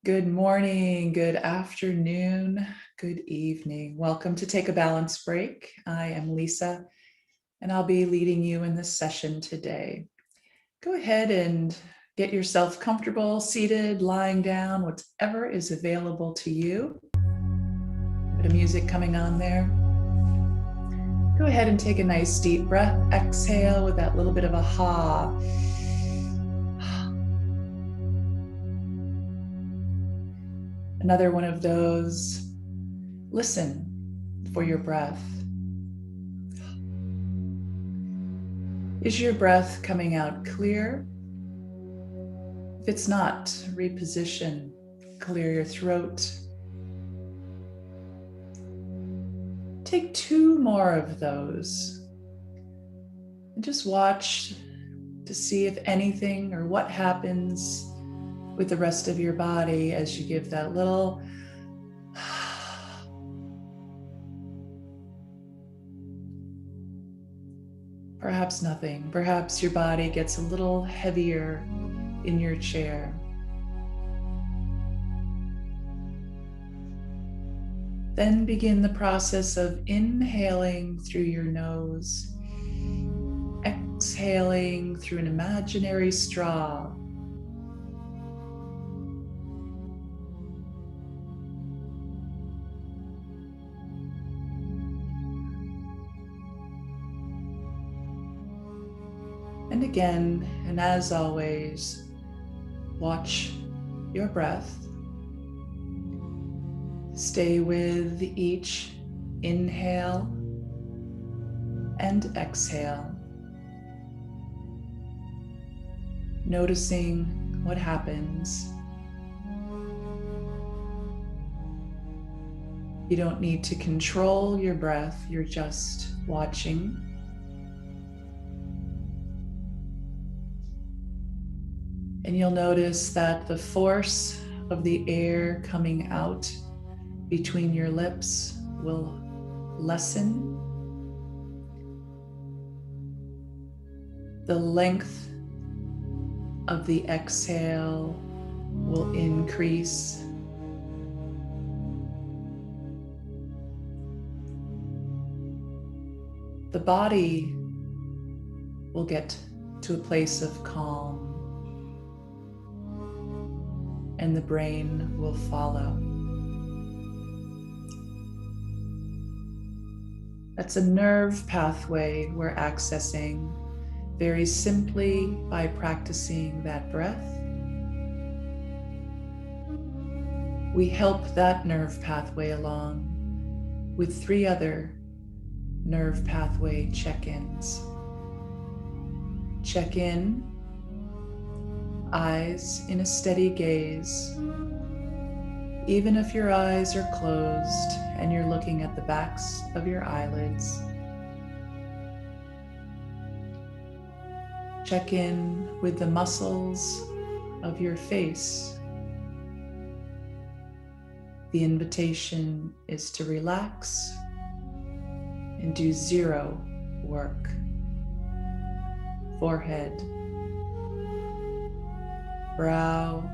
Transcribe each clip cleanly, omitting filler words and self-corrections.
Good morning, good afternoon, good evening. Welcome to Take a Balance Break. I am Lisa, and I'll be leading you in this session today. Go ahead and get yourself comfortable, seated, lying down, whatever is available to you. Bit of music coming on there. Go ahead and take a nice deep breath. Exhale with that little bit of a ha. Another one of those. Listen for your breath. Is your breath coming out clear? If it's not, reposition, clear your throat. Take 2 more of those. And just watch to see if anything or what happens with the rest of your body as you give that little perhaps nothing. Perhaps your body gets a little heavier in your chair. Then begin the process of inhaling through your nose, exhaling through an imaginary straw. And again, and as always, watch your breath. Stay with each inhale and exhale, noticing what happens. You don't need to control your breath, you're just watching. And you'll notice that the force of the air coming out between your lips will lessen. The length of the exhale will increase. The body will get to a place of calm, and the brain will follow. That's a nerve pathway we're accessing very simply by practicing that breath. We help that nerve pathway along with 3 other nerve pathway check-ins. Check in, eyes in a steady gaze. Even if your eyes are closed and you're looking at the backs of your eyelids. Check in with the muscles of your face. The invitation is to relax and do 0 work. Forehead, brow,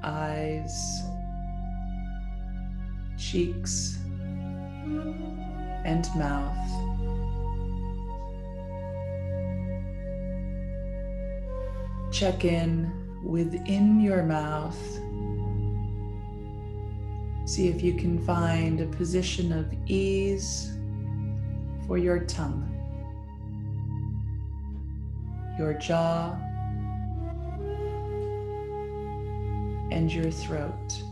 eyes, cheeks, and mouth. Check in within your mouth. See if you can find a position of ease for your tongue, your jaw, and your throat.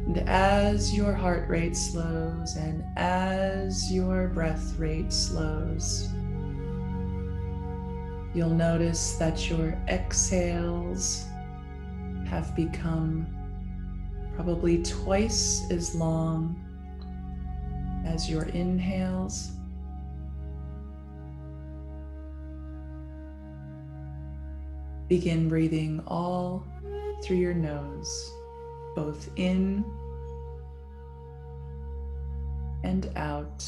And as your heart rate slows and as your breath rate slows, you'll notice that your exhales have become probably twice as long as your inhales. Begin breathing all through your nose, both in and out.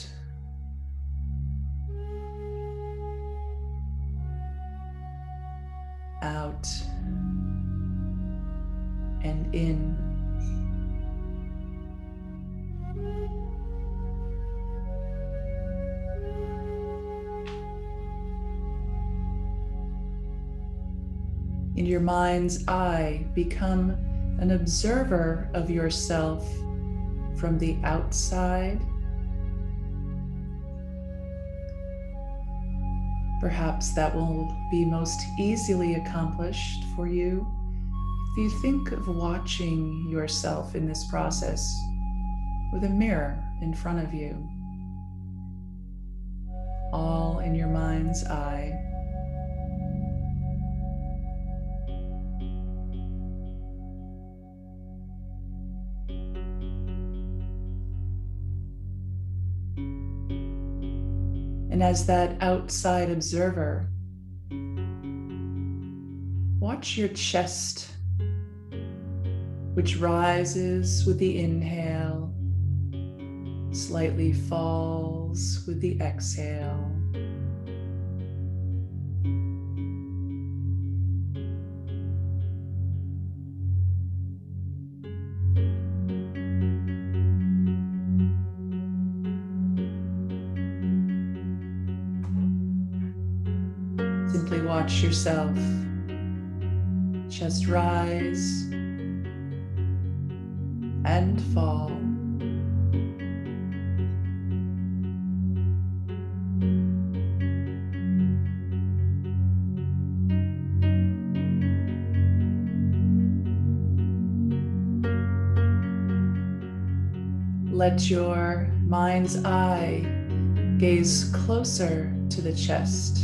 out and in. In your mind's eye, become an observer of yourself from the outside. Perhaps that will be most easily accomplished for you if you think of watching yourself in this process with a mirror in front of you, all in your mind's eye. And as that outside observer, watch your chest, which rises with the inhale, slightly falls with the exhale. Simply watch yourself, chest rise and fall. Let your mind's eye gaze closer to the chest,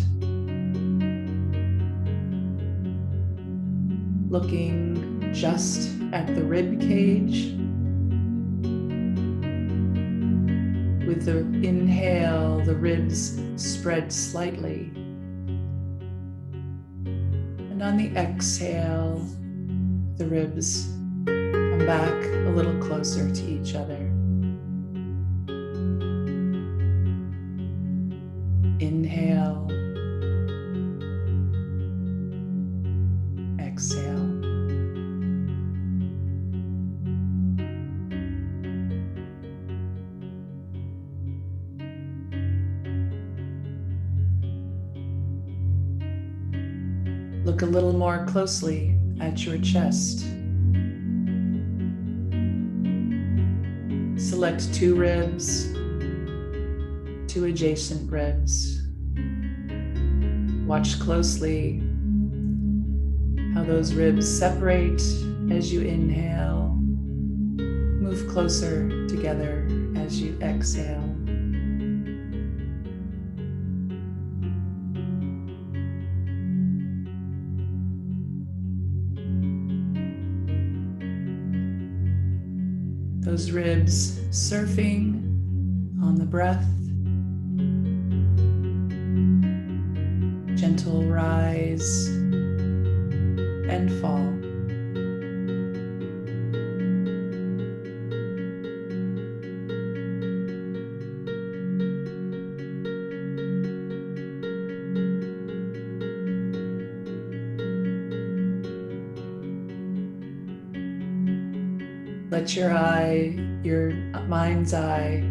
looking just at the rib cage. With the inhale, the ribs spread slightly. And on the exhale, the ribs come back a little closer to each other. Inhale, exhale. Look a little more closely at your chest. Select 2 ribs, 2 adjacent ribs. Watch closely how those ribs separate as you inhale, move closer together as you exhale. Those ribs surfing on the breath, gentle rise and fall. Let your mind's eye,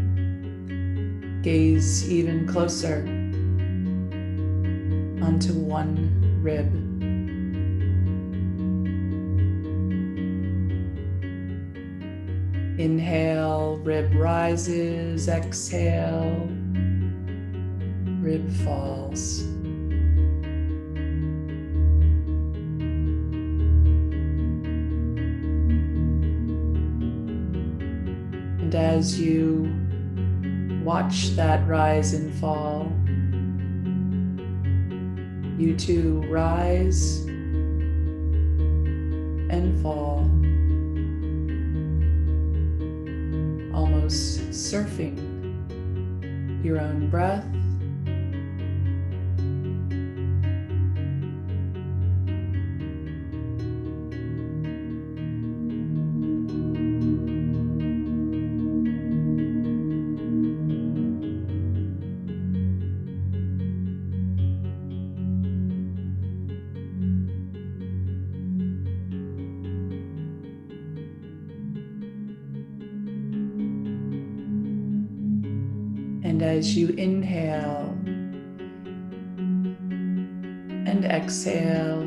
gaze even closer onto one rib. Inhale, rib rises, exhale, rib falls. And as you watch that rise and fall, you too rise and fall, almost surfing your own breath. as you inhale and exhale,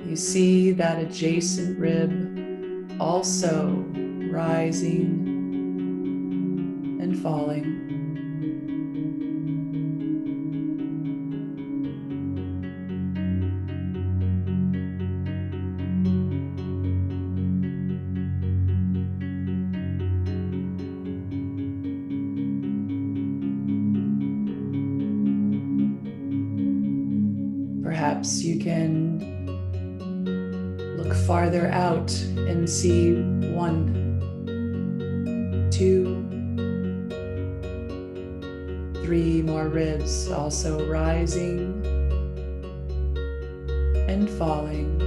you see that adjacent rib also rising and falling. Perhaps you can look farther out and see 1, 2, 3 more ribs also rising and falling.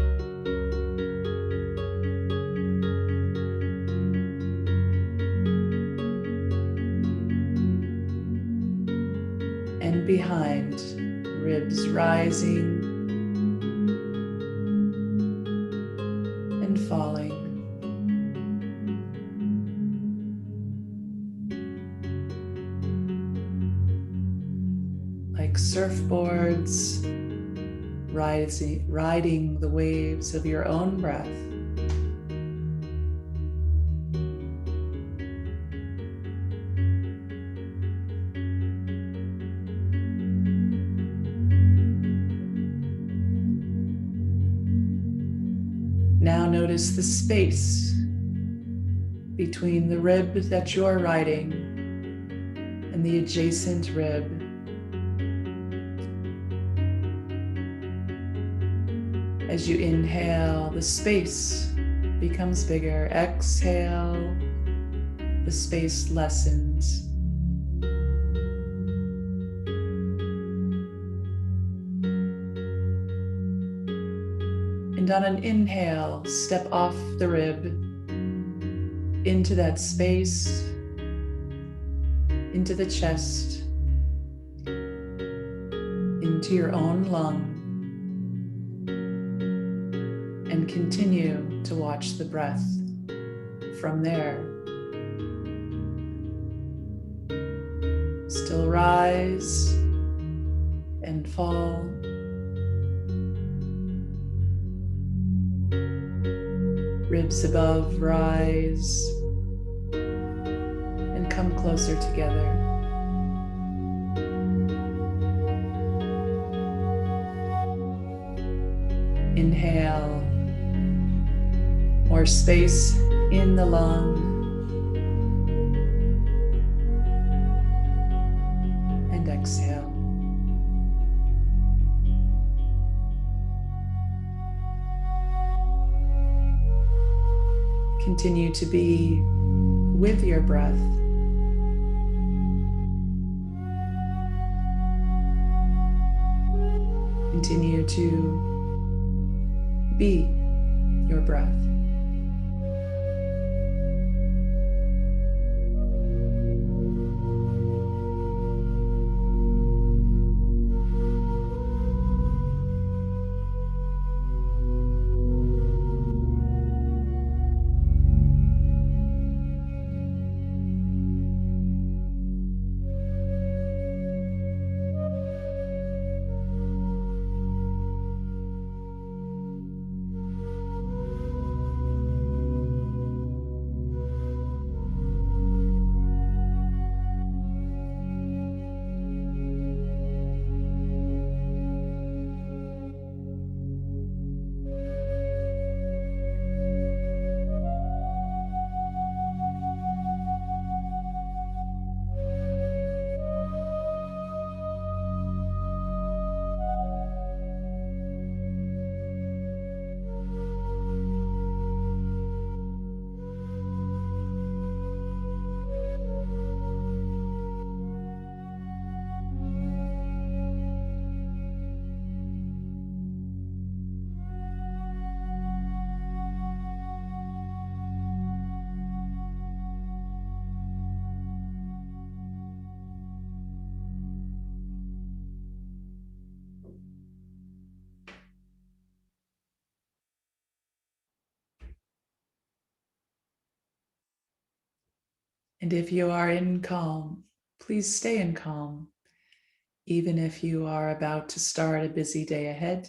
And behind, ribs rising and falling. Like surfboards, riding the waves of your own breath. Now notice the space between the rib that you're riding and the adjacent rib. As you inhale, the space becomes bigger. Exhale, the space lessens. And on an inhale, step off the rib into that space, into the chest, into your own lung, and continue to watch the breath from there. Still rise and fall. Ribs above rise and come closer together. Inhale, more space in the lung. And exhale. Continue to be with your breath. Continue to be your breath. And if you are in calm, please stay in calm, even if you are about to start a busy day ahead.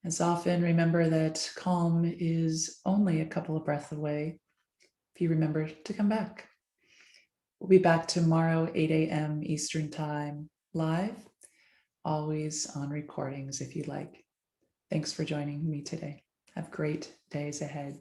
As often, remember that calm is only a couple of breaths away if you remember to come back. We'll be back tomorrow, 8 a.m. Eastern Time, live, always on recordings if you like. Thanks for joining me today. Have great days ahead.